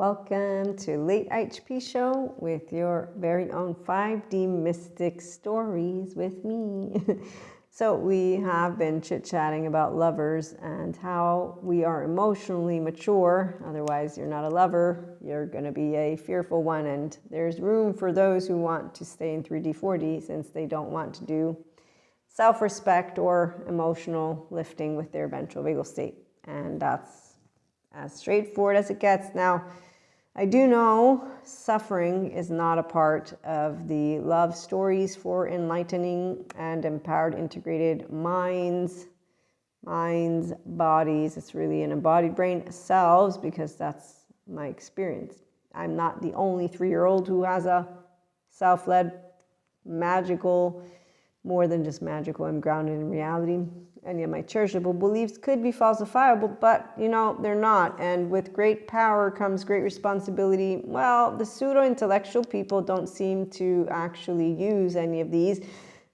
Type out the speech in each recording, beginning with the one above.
Welcome to Late IHP Show with your very own 5D mystic stories with me. So we have been chit-chatting about lovers and how we are emotionally mature. Otherwise, you're not a lover. You're going to be a fearful one. And there's room for those who want to stay in 3D, 4D since they don't want to do self-respect or emotional lifting with their ventral vagal state. And that's as straightforward as it gets. Now, I do know suffering is not a part of the love stories for enlightening and empowered integrated minds, bodies. It's really an embodied brain, selves, because that's my experience. I'm not the only 3-year-old who has a self-led, magical, more than just magical, I'm grounded in reality. And yet my cherishable beliefs could be falsifiable, but, they're not. And with great power comes great responsibility. Well, the pseudo-intellectual people don't seem to actually use any of these.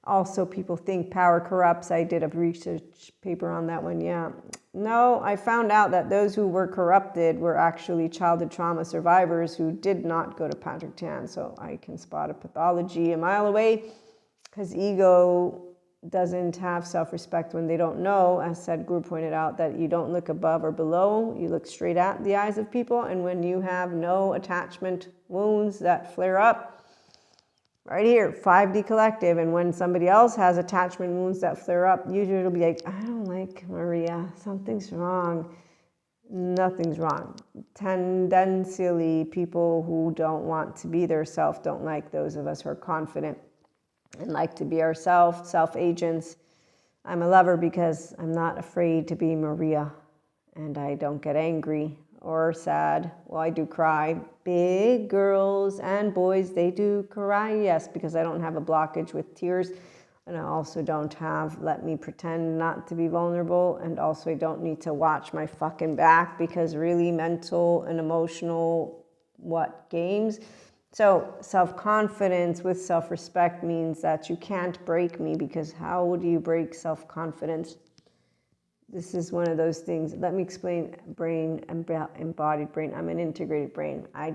Also, people think power corrupts. I did a research paper on that one, yeah. No, I found out that those who were corrupted were actually childhood trauma survivors who did not go to Patrick Tan. So I can spot a pathology a mile away, because ego doesn't have self-respect when they don't know. As Sadhguru pointed out, that you don't look above or below, you look straight at the eyes of people. And when you have no attachment wounds that flare up, right here, 5D collective, and when somebody else has attachment wounds that flare up, usually it'll be like, I don't like Maria, something's wrong. Nothing's wrong. Tendenциally, people who don't want to be their self don't like those of us who are confident and like to be ourselves, self-agents. I'm a lover because I'm not afraid to be Maria, and I don't get angry or sad. Well, I do cry. Big girls and boys, they do cry, yes, because I don't have a blockage with tears, and I also don't have let me pretend not to be vulnerable, and also I don't need to watch my fucking back, because really mental and emotional games. So self-confidence with self-respect means that you can't break me, because how would you break self-confidence? This is one of those things. Let me explain brain, embodied brain. I'm an integrated brain. I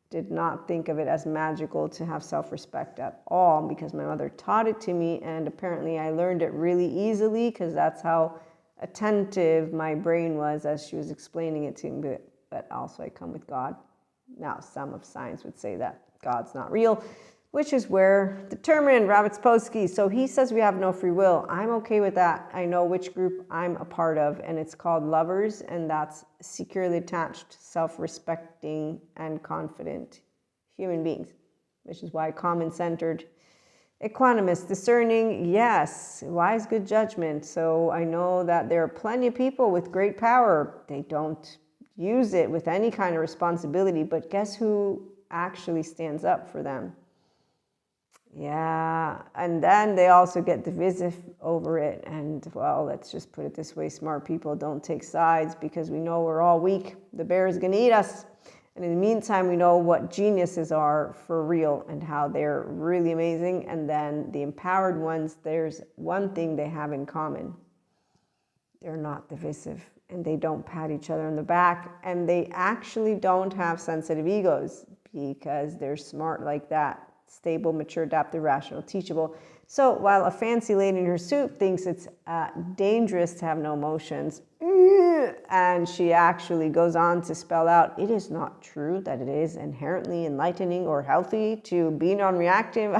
did not think of it as magical to have self-respect at all, because my mother taught it to me, and apparently I learned it really easily because that's how attentive my brain was as she was explaining it to me. But also I come with God. Now, some of science would say that God's not real, which is where determined Ravitzposky. So he says we have no free will. I'm okay with that. I know which group I'm a part of, and it's called lovers, and that's securely attached, self-respecting, and confident human beings, which is why common-centered, equanimous, discerning, yes, wise, good judgment. So I know that there are plenty of people with great power. They don't use it with any kind of responsibility, but guess who actually stands up for them? Yeah, and then they also get divisive over it. And well, let's just put it this way, smart people don't take sides, because we know we're all weak. The bear is going to eat us. And in the meantime, we know what geniuses are for real and how they're really amazing. And then the empowered ones, there's one thing they have in common. They're not divisive, and they don't pat each other on the back, and they actually don't have sensitive egos, because they're smart like that. Stable, mature, adaptive, rational, teachable. So while a fancy lady in her suit thinks it's dangerous to have no emotions, and she actually goes on to spell out, it is not true that it is inherently enlightening or healthy to be non-reactive.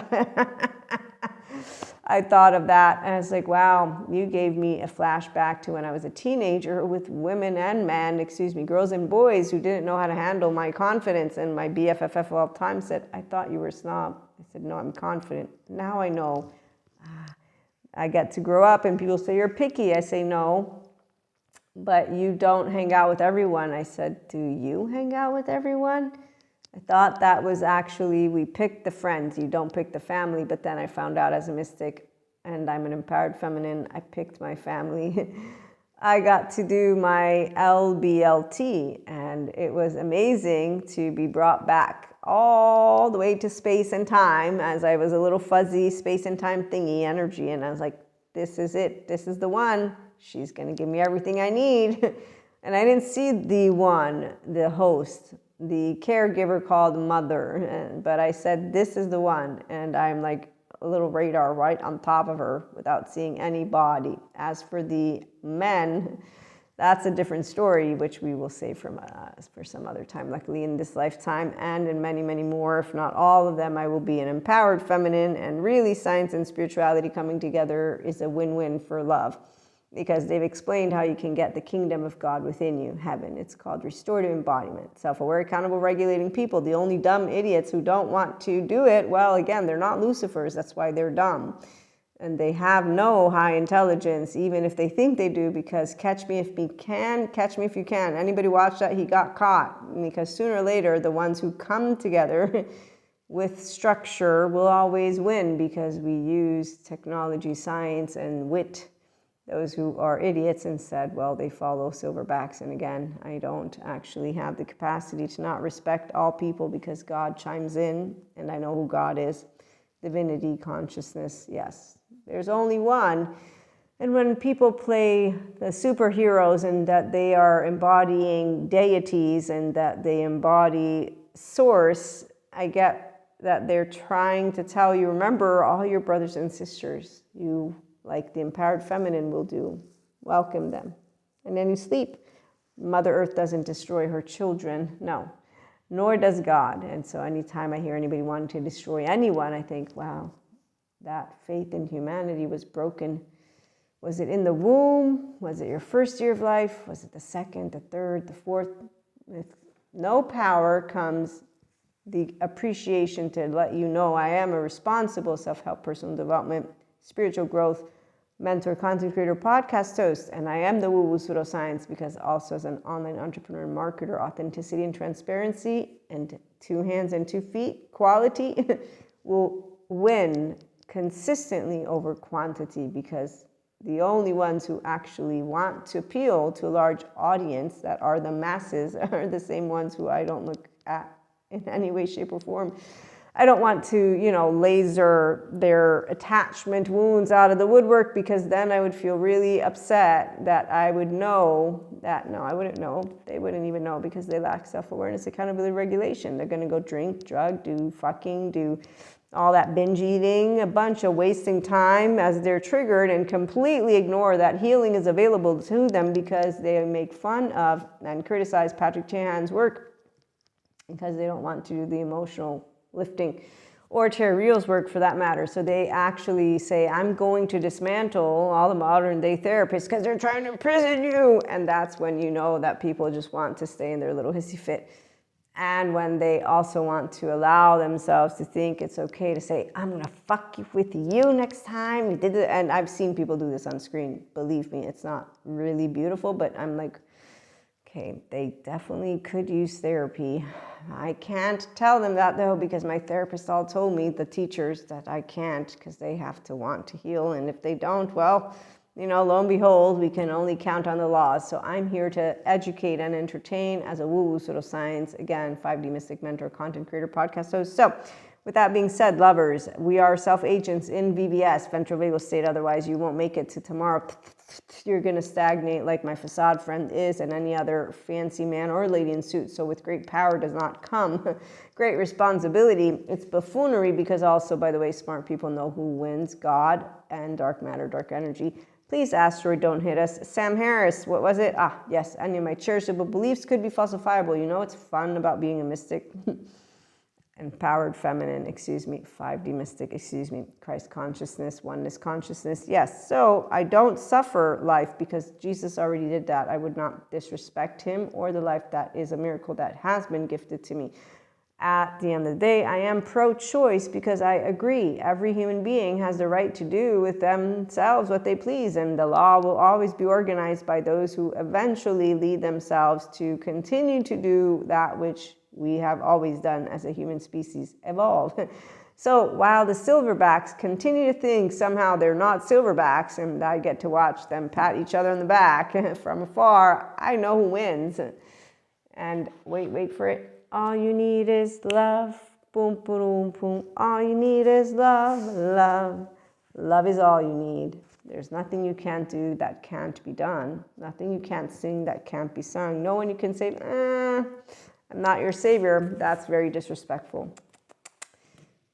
I thought of that, and I was like, wow, you gave me a flashback to when I was a teenager with women and men, girls and boys who didn't know how to handle my confidence. And my BFF of all time said, I thought you were a snob. I said, no, I'm confident. Now I know. I get to grow up, and people say, you're picky. I say, no, but you don't hang out with everyone. I said, do you hang out with everyone? I thought that was actually, we pick the friends, you don't pick the family. But then I found out, as a mystic, and I'm an empowered feminine, I picked my family. I got to do my LBLT, and it was amazing to be brought back all the way to space and time, as I was a little fuzzy space and time thingy energy. And I was like, this is it. This is the one. She's going to give me everything I need. And I didn't see the one, the host. the caregiver called mother, but I said, this is the one. And I'm like a little radar right on top of her without seeing any body. As for the men, that's a different story, which we will save for some other time. Luckily, in this lifetime and in many, many more, if not all of them, I will be an empowered feminine. And really, science and spirituality coming together is a win-win for love, because they've explained how you can get the kingdom of God within you, heaven. It's called restorative embodiment. Self-aware, accountable, regulating people. The only dumb idiots who don't want to do it, well, again, they're not Lucifers. That's why they're dumb. And they have no high intelligence, even if they think they do, because catch me if you can, catch me if you can. Anybody watch that? He got caught. Because sooner or later, the ones who come together with structure will always win, because we use technology, science, and wit. Those who are idiots instead, well, they follow silverbacks. And again, I don't actually have the capacity to not respect all people, because God chimes in, and I know who God is. Divinity, consciousness, yes. There's only one. And when people play the superheroes and that they are embodying deities and that they embody source, I get that they're trying to tell you, remember all your brothers and sisters, you, like the empowered feminine will do, welcome them. And then you sleep. Mother Earth doesn't destroy her children, no, nor does God. And so anytime I hear anybody wanting to destroy anyone, I think, wow, that faith in humanity was broken. Was it in the womb? Was it your first year of life? Was it the second, the third, the fourth? With no power comes the appreciation to let you know I am a responsible self-help, personal development, spiritual growth, mentor, content creator, podcast host, and I am the woo-woo pseudoscience, because also as an online entrepreneur and marketer, authenticity and transparency and 2 hands and 2 feet quality will win consistently over quantity, because the only ones who actually want to appeal to a large audience that are the masses are the same ones who I don't look at in any way, shape, or form. I don't want to, laser their attachment wounds out of the woodwork, because then I would feel really upset that I would know that, no, I wouldn't know. They wouldn't even know, because they lack self-awareness, accountability, regulation. They're going to go drink, drug, do fucking, do all that binge eating, a bunch of wasting time as they're triggered, and completely ignore that healing is available to them, because they make fun of and criticize Patrick Chahan's work because they don't want to do the emotional lifting, or Terry Real's work for that matter. So they actually say, I'm going to dismantle all the modern day therapists because they're trying to imprison you. And that's when you know that people just want to stay in their little hissy fit. And when they also want to allow themselves to think it's okay to say, I'm going to fuck you with you next time. You did it. And I've seen people do this on screen. Believe me, it's not really beautiful, but I'm like, okay, they definitely could use therapy. I can't tell them that though, because my therapist all told me, the teachers, that I can't, because they have to want to heal. And if they don't, well, lo and behold, we can only count on the laws. So I'm here to educate and entertain as a woo-woo pseudoscience. Again, 5D mystic mentor, content creator, podcast host. So with that being said, lovers, we are self-agents in VBS, ventral vagal state. Otherwise, you won't make it to tomorrow. You're going to stagnate like my facade friend is, and any other fancy man or lady in suit. So with great power does not come great responsibility. It's buffoonery, because also, by the way, smart people know who wins, God and dark matter, dark energy. Please, asteroid, don't hit us. Sam Harris, what was it? Yes, any of my cherishable beliefs could be falsifiable. It's fun about being a mystic. Empowered feminine, 5D mystic, Christ consciousness, oneness consciousness. Yes, so I don't suffer life, because Jesus already did that. I would not disrespect him or the life that is a miracle that has been gifted to me. At the end of the day, I am pro-choice, because I agree every human being has the right to do with themselves what they please, and the law will always be organized by those who eventually lead themselves to continue to do that which we have always done as a human species, evolve. So while the silverbacks continue to think somehow they're not silverbacks, and I get to watch them pat each other on the back from afar, I know who wins. And wait for it. All you need is love. Boom, boom, boom. All you need is love, love. Love is all you need. There's nothing you can't do that can't be done. Nothing you can't sing that can't be sung. No one you can say, I'm not your savior. That's very disrespectful.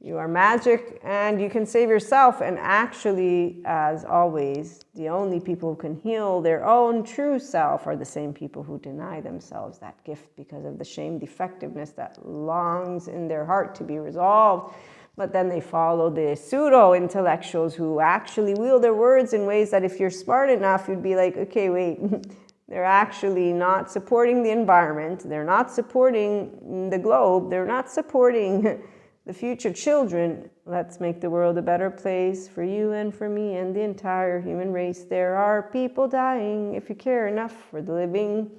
You are magic and you can save yourself. And actually, as always, the only people who can heal their own true self are the same people who deny themselves that gift because of the shame defectiveness that longs in their heart to be resolved. But then they follow the pseudo-intellectuals who actually wield their words in ways that if you're smart enough, you'd be like, okay, wait, they're actually not supporting the environment. They're not supporting the globe. They're not supporting the future children. Let's make the world a better place for you and for me and the entire human race. There are people dying. If you care enough for the living,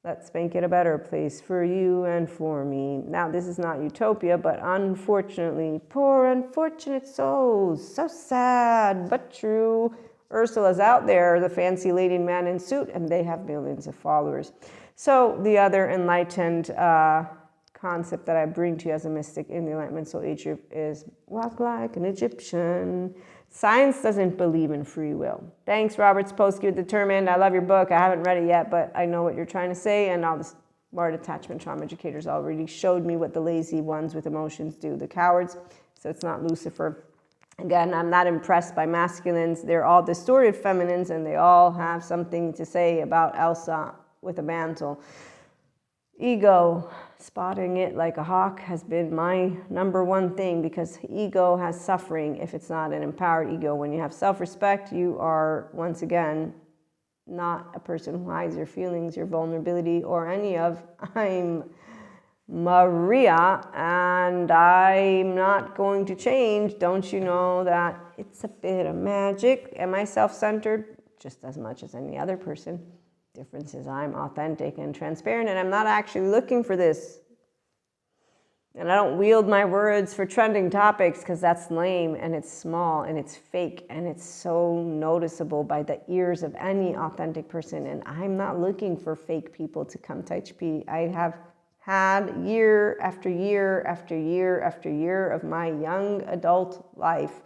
let's make it a better place for you and for me. Now, this is not utopia, but unfortunately, poor unfortunate souls. So sad, but true. Ursula's out there, the fancy lady and man in suit, and they have millions of followers. So the other enlightened concept that I bring to you as a mystic in the Enlightenment Soul Age group is walk like an Egyptian. Science doesn't believe in free will. Thanks, Robert Sapolsky with Determined. I love your book. I haven't read it yet, but I know what you're trying to say, and all the smart attachment trauma educators already showed me what the lazy ones with emotions do, the cowards. So it's not Lucifer. Again, I'm not impressed by masculines. They're all distorted feminines, and they all have something to say about Elsa with a mantle. Ego, spotting it like a hawk has been my number one thing, because ego has suffering if it's not an empowered ego. When you have self-respect, you are, once again, not a person who hides your feelings, your vulnerability, or any of. I'm Maria, and I'm not going to change. Don't you know that it's a bit of magic? Am I self-centered? Just as much as any other person. Difference is I'm authentic and transparent, and I'm not actually looking for this. And I don't wield my words for trending topics, because that's lame and it's small and it's fake and it's so noticeable by the ears of any authentic person. And I'm not looking for fake people to come to HP. I have had year after year after year after year of my young adult life,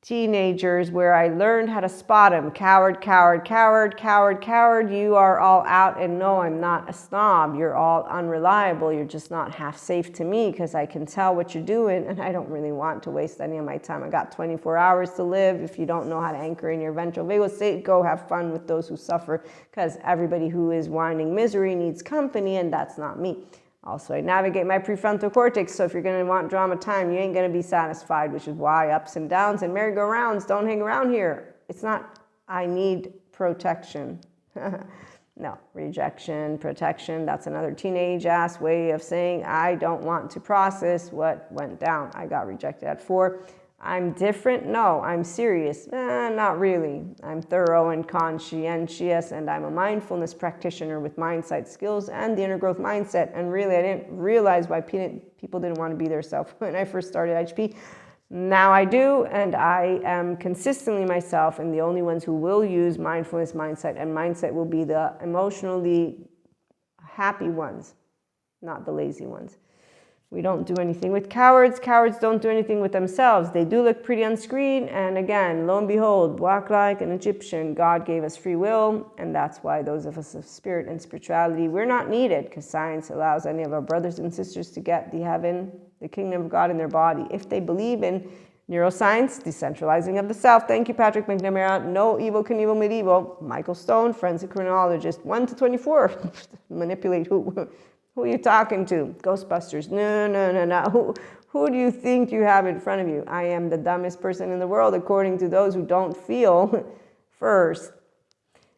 teenagers, where I learned how to spot them. Coward, coward, coward, coward, coward. You are all out, and no, I'm not a snob. You're all unreliable. You're just not half safe to me, because I can tell what you're doing, and I don't really want to waste any of my time. I got 24 hours to live. If you don't know how to anchor in your ventral vagal state, go have fun with those who suffer, because everybody who is whining misery needs company, and that's not me. Also, I navigate my prefrontal cortex, so if you're going to want drama time, you ain't going to be satisfied, which is why ups and downs and merry-go-rounds don't hang around here. It's not, I need protection. No, rejection, protection, that's another teenage-ass way of saying I don't want to process what went down. I got rejected at 4. I'm different? No, I'm serious. Not really. I'm thorough and conscientious, and I'm a mindfulness practitioner with mindsight skills and the inner growth mindset. And really, I didn't realize why people didn't want to be their self when I first started IHP. Now I do, and I am consistently myself, and the only ones who will use mindfulness mindset and mindset will be the emotionally happy ones, not the lazy ones. We don't do anything with cowards. Cowards don't do anything with themselves. They do look pretty on screen. And again, lo and behold, walk like an Egyptian. God gave us free will. And that's why those of us of spirit and spirituality, we're not needed, because science allows any of our brothers and sisters to get the heaven, the kingdom of God in their body. If they believe in neuroscience, decentralizing of the self. Thank you, Patrick McNamara. No evil, Knievel, medieval. Michael Stone, forensic criminologist. 1 to 24. Manipulate who? Who are you talking to? Ghostbusters. No. Who do you think you have in front of you? I am the dumbest person in the world, according to those who don't feel first.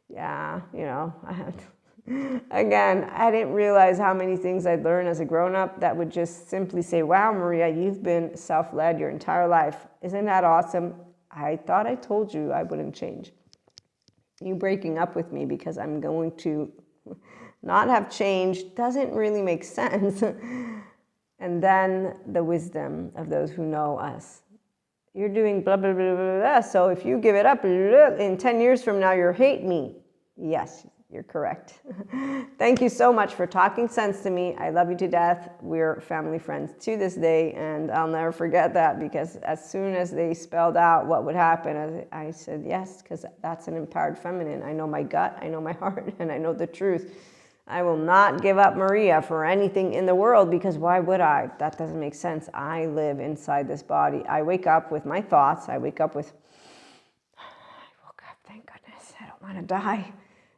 Yeah, I have to. Again, I didn't realize how many things I'd learned as a grown-up that would just simply say, wow, Maria, you've been self-led your entire life. Isn't that awesome? I thought I told you I wouldn't change. You breaking up with me because I'm going to not have changed doesn't really make sense. And then the wisdom of those who know us. You're doing blah, blah, blah, blah, blah. So if you give it up, in 10 years from now, you'll hate me. Yes, you're correct. Thank you so much for talking sense to me. I love you to death. We're family friends to this day, and I'll never forget that, because as soon as they spelled out what would happen, I said yes, because that's an empowered feminine. I know my gut, I know my heart, and I know the truth. I will not give up Maria for anything in the world, because why would I? That doesn't make sense. I live inside this body. I wake up with my thoughts. I wake up with, I woke up, thank goodness. I don't want to die.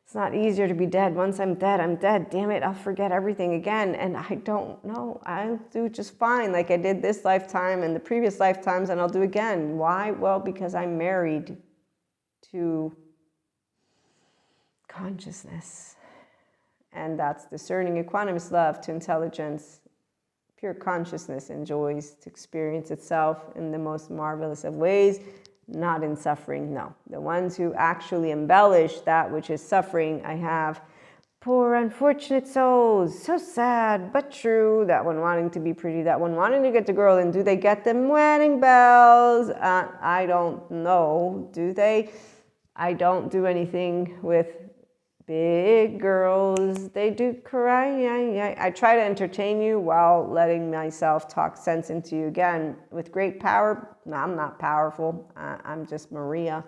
It's not easier to be dead. Once I'm dead, I'm dead. Damn it, I'll forget everything again. And I don't know. I'll do just fine, like I did this lifetime and the previous lifetimes, and I'll do again. Why? Well, because I'm married to consciousness. And that's discerning equanimous love to intelligence. Pure consciousness enjoys to experience itself in the most marvelous of ways, not in suffering, no. The ones who actually embellish that which is suffering, I have poor unfortunate souls, so sad but true, that one wanting to be pretty, that one wanting to get the girl, and do they get them wedding bells? I don't know, do they? I don't do anything with big girls. They do cry. I try to entertain you while letting myself talk sense into you. Again, with great power, no, I'm not powerful. I'm just Maria.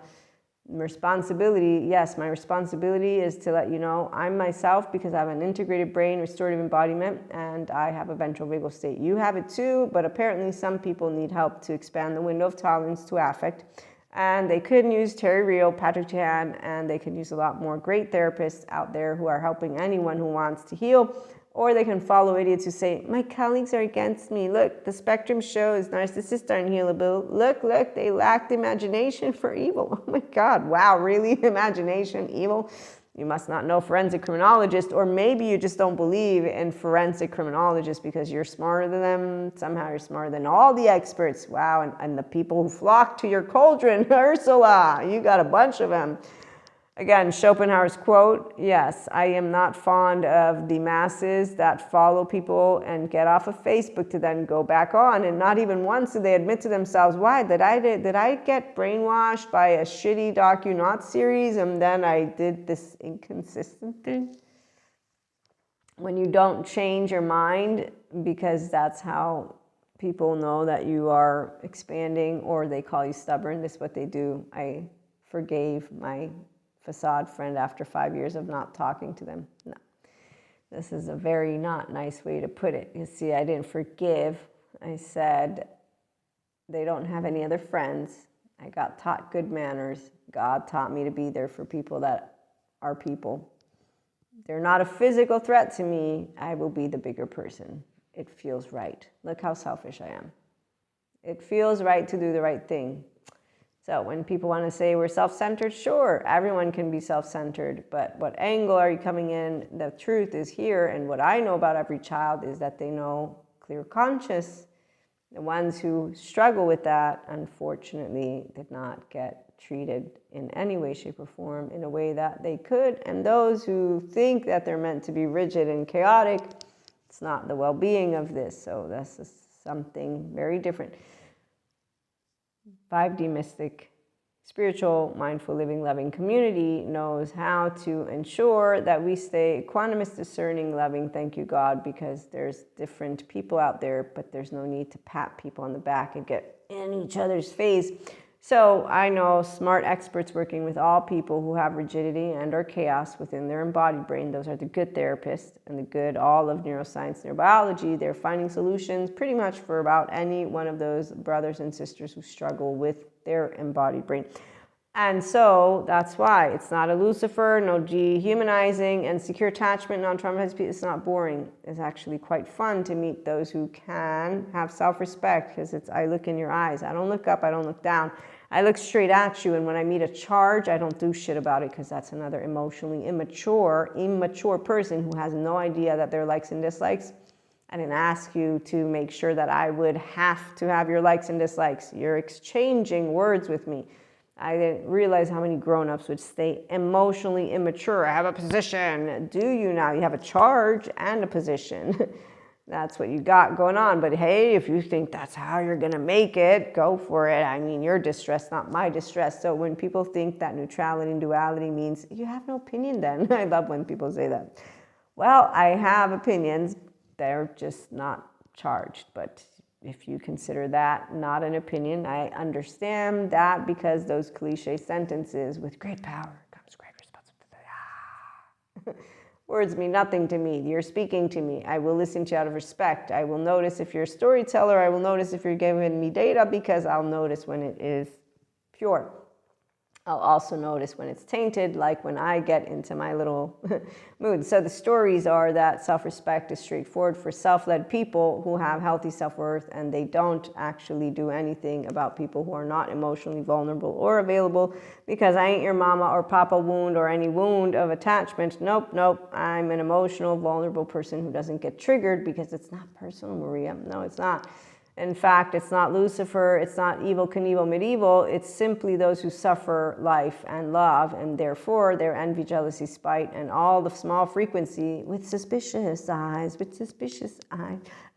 Responsibility, yes, my responsibility is to let you know I'm myself, because I have an integrated brain, restorative embodiment, and I have a ventral vagal state. You have it too, but apparently some people need help to expand the window of tolerance to affect. And they could use Terry Real, Patrick Chan, and they can use a lot more great therapists out there who are helping anyone who wants to heal. Or they can follow idiots who say, my colleagues are against me. Look, the spectrum shows narcissists are unhealable. Look, they lacked imagination for evil. Oh my God, wow, really? Imagination, evil? You must not know forensic criminologists, or maybe you just don't believe in forensic criminologists because you're smarter than them. Somehow you're smarter than all the experts. Wow, and the people who flock to your cauldron, Ursula, you got a bunch of them. Again, Schopenhauer's quote, yes, I am not fond of the masses that follow people and get off of Facebook to then go back on. And not even once do they admit to themselves, why, did I get brainwashed by a shitty docu-not series and then I did this inconsistent thing? When you don't change your mind, because that's how people know that you are expanding, or they call you stubborn, this is what they do. I forgave my facade friend after 5 years of not talking to them. No, this is a very not nice way to put it. You see, I didn't forgive. I said they don't have any other friends. I got taught good manners. God taught me to be there for people that are people. They're not a physical threat to me. I will be the bigger person. It feels right. Look how selfish I am. It feels right to do the right thing. So when people want to say we're self-centered, sure, everyone can be self-centered, but what angle are you coming in? The truth is here, and what I know about every child is that they know clear conscious. The ones who struggle with that, unfortunately, did not get treated in any way, shape, or form in a way that they could, and those who think that they're meant to be rigid and chaotic, it's not the well-being of this, so this is something very different. 5D mystic, spiritual, mindful, living, loving community knows how to ensure that we stay equanimous, discerning, loving, thank you, God, because there's different people out there, but there's no need to pat people on the back and get in each other's face. So I know smart experts working with all people who have rigidity and or chaos within their embodied brain. Those are the good therapists and the good all of neuroscience, neurobiology. They're finding solutions pretty much for about any one of those brothers and sisters who struggle with their embodied brain. And so that's why it's not a Lucifer, no dehumanizing, and secure attachment, non-traumatized people. It's not boring. It's actually quite fun to meet those who can have self-respect, because it's I look in your eyes. I don't look up, I don't look down. I look straight at you, and when I meet a charge, I don't do shit about it, because that's another emotionally immature person who has no idea that there are likes and dislikes. I didn't ask you to make sure that I would have to have your likes and dislikes. You're exchanging words with me. I didn't realize how many grown-ups would stay emotionally immature. I have a position. Do you now? You have a charge and a position. That's what you got going on. But hey, if you think that's how you're going to make it, go for it. I mean, your distress, not my distress. So when people think that neutrality and duality means you have no opinion then. I love when people say that. Well, I have opinions. They're just not charged. But if you consider that not an opinion, I understand that, because those cliche sentences, with great power comes great responsibility. Words mean nothing to me. You're speaking to me. I will listen to you out of respect. I will notice if you're a storyteller. I will notice if you're giving me data, because I'll notice when it is pure. I'll also notice when it's tainted, like when I get into my little mood. So the stories are that self-respect is straightforward for self-led people who have healthy self-worth, and they don't actually do anything about people who are not emotionally vulnerable or available, because I ain't your mama or papa wound or any wound of attachment. Nope, nope. I'm an emotional, vulnerable person who doesn't get triggered because it's not personal, Maria. No, it's not. In fact, it's not Lucifer, it's not evil, Knievel, medieval, it's simply those who suffer life and love, and therefore their envy, jealousy, spite, and all the small frequency with suspicious eyes,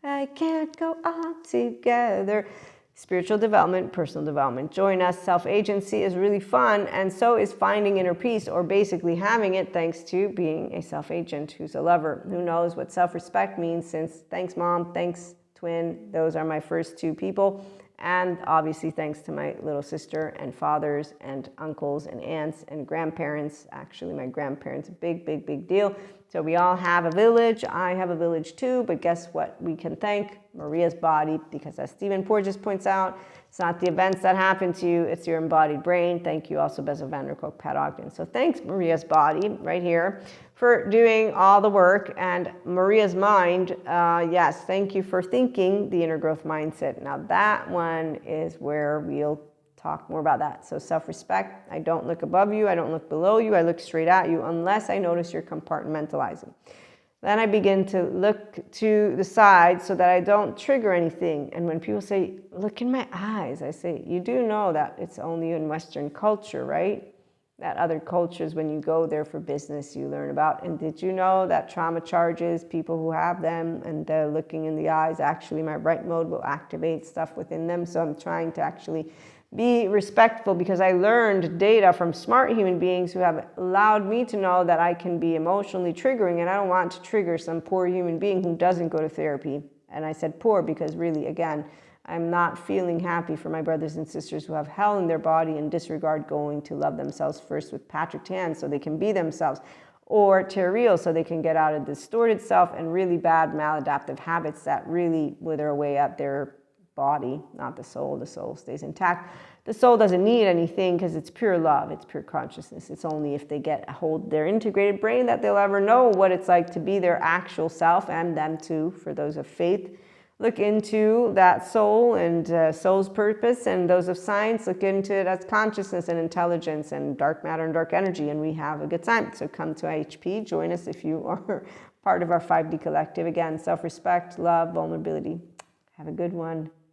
I can't go on together. Spiritual development, personal development. Join us. Self-agency is really fun, and so is finding inner peace, or basically having it, thanks to being a self-agent who's a lover, who knows what self-respect means, since thanks, Mom, thanks, twin, those are my first two people, and obviously thanks to my little sister and fathers and uncles and aunts and grandparents. Actually, my grandparents, big deal. So we all have a village. I have a village too, but guess what? We can thank Maria's body, because as Stephen Porges points out, it's not the events that happen to you, it's your embodied brain. Thank you also, Bessel van der Kolk, Pat Ogden. So thanks, Maria's body, right here, for doing all the work. And Maria's mind, yes, thank you for thinking the inner growth mindset. Now that one is where we'll talk more about that. So self-respect, I don't look above you, I don't look below you, I look straight at you unless I notice you're compartmentalizing. Then I begin to look to the side so that I don't trigger anything. And when people say, look in my eyes, I say, you do know that it's only in Western culture, right? That other cultures, when you go there for business, you learn about. And did you know that trauma charges, people who have them and they're looking in the eyes, actually my right mode will activate stuff within them. So I'm trying to actually be respectful, because I learned data from smart human beings who have allowed me to know that I can be emotionally triggering, and I don't want to trigger some poor human being who doesn't go to therapy. And I said poor because really, again, I'm not feeling happy for my brothers and sisters who have hell in their body and disregard going to love themselves first with Patrick Tan so they can be themselves, or Terreal so they can get out of distorted self and really bad maladaptive habits that really wither away at their body, not the soul. The soul stays intact. The soul doesn't need anything because it's pure love, it's pure consciousness. It's only if they get a hold of their integrated brain that they'll ever know what it's like to be their actual self, and them too, for those of faith. Look into that soul and soul's purpose, and those of science look into it as consciousness and intelligence and dark matter and dark energy, and we have a good time. So come to IHP, join us if you are part of our 5D collective. Again, self-respect, love, vulnerability. Have a good one.